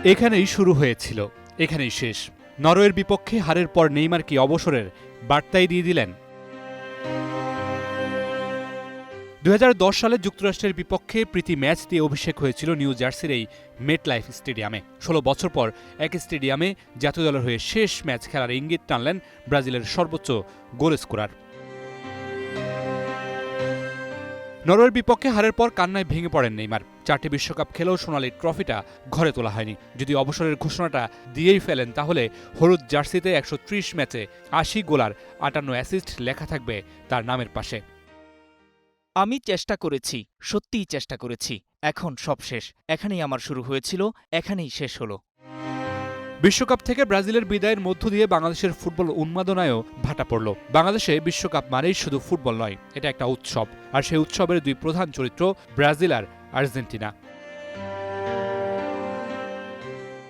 এখানেই শুরু হয়েছিল, এখানেই শেষ। নরওয়ের বিপক্ষে হারের পর নেইমার কি অবসরের বার্তাই দিয়ে দিলেন? 2010 সালে যুক্তরাষ্ট্রের বিপক্ষে প্রীতি ম্যাচ দিয়ে অভিষেক হয়েছিল নিউ জার্সির এই মেটলাইফ স্টেডিয়ামে। 16 বছর পর এক স্টেডিয়ামে জাতীয় দলের হয়ে শেষ ম্যাচ খেলার ইঙ্গিত টানলেন ব্রাজিলের সর্বোচ্চ গোল স্কোরার। নরওয়ের বিপক্ষে হারের পর কান্নায় ভেঙে পড়েন নেইমার। 4টি বিশ্বকাপ খেলেও সোনালি ট্রফিটা ঘরে তোলা হয়নি। যদি অবসরের ঘোষণাটা দিয়েই ফেলেন, তাহলে হলুদ জার্সিতে 130 ম্যাচে 80 গোল আর 58 অ্যাসিস্ট লেখা থাকবে তার নামের পাশে। আমি চেষ্টা করেছি, সত্যিই চেষ্টা করেছি। এখন সব শেষ। এখানেই আমার শুরু হয়েছিল, এখানেই শেষ হলো। বিশ্বকাপ থেকে ব্রাজিলের বিদায়ের মধ্য দিয়ে বাংলাদেশের ফুটবল উন্মাদনায়ও ভাটা পড়ল। বাংলাদেশে বিশ্বকাপ মানেই শুধু ফুটবল নয়, এটা একটা উৎসব। আর সেই উৎসবের দুই প্রধান চরিত্র ব্রাজিল আর আর্জেন্টিনা।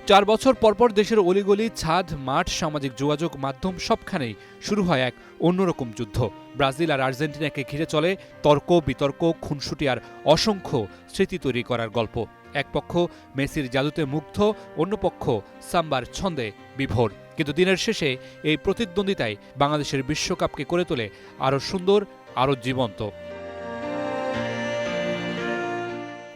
4 বছর পরপর দেশের অলিগলি, ছাদ, মাঠ, সামাজিক যোগাযোগ মাধ্যম সবখানেই শুরু হয় এক অন্যরকম যুদ্ধ। ব্রাজিল আর আর্জেন্টিনাকে ঘিরে চলে তর্ক, বিতর্ক, খুনসুটি আর অসংখ্য স্মৃতি তৈরি করার গল্প। এক পক্ষ মেসির জাদুতে মুগ্ধ, অন্য পক্ষ সাম্বার ছন্দে বিভোর। কিন্তু দিনের শেষে এই প্রতিদ্বন্দ্বিতায় বাংলাদেশের বিশ্বকাপকে করে তোলে আরও সুন্দর, আরও জীবন্ত।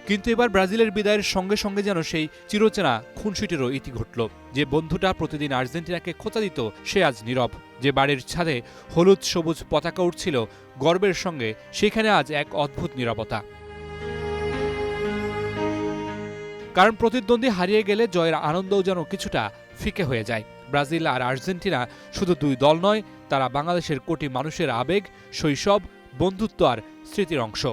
কিন্তু এবার ব্রাজিলের বিদায়ের সঙ্গে সঙ্গে যেন সেই চিরচেনা খুনসুটিরও ইতি ঘটল। যে বন্ধুটা প্রতিদিন আর্জেন্টিনাকে খোঁচা দিত, সে আজ নীরব। যে বাড়ির ছাদে হলুদ সবুজ পতাকা উঠছিল গর্বের সঙ্গে, সেখানে আজ এক অদ্ভুত নীরবতা। কারণ প্রতিদ্বন্দ্বী হারিয়ে গেলে জয়ের আনন্দও যেন কিছুটা ফিকে হয়ে যায়। ব্রাজিল আর আর্জেন্টিনা শুধু দুই দল নয়, তারা বাংলাদেশের কোটি মানুষের আবেগ, শৈশব, বন্ধুত্ব আর স্মৃতির অংশ।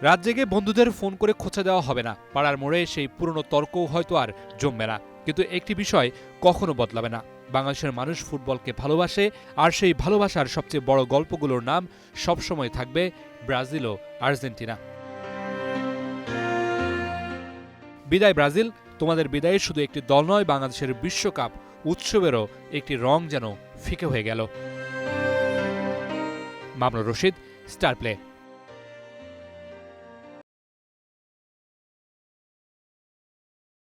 রাত জেগে বন্ধুদের ফোন করে খোঁচা দেওয়া হবে না, পাড়ার মোড়ে সেই পুরনো তর্কও হয়তো আর জমবে না। কিন্তু একটি বিষয় কখনো বদলাবে না, বাংলাদেশের মানুষ ফুটবলকে ভালোবাসে, আর সেই ভালোবাসার সবচেয়ে বড় গল্পগুলোর নাম সবসময় থাকবে ব্রাজিল ও আর্জেন্টিনা। বিদায় ব্রাজিল, তোমাদের বিদায়ে শুধু একটি দল নয়, বাংলাদেশের বিশ্বকাপ উৎসবেরও একটি রং যেন ফিকে হয়ে গেল। Mamunur Rashid, star play.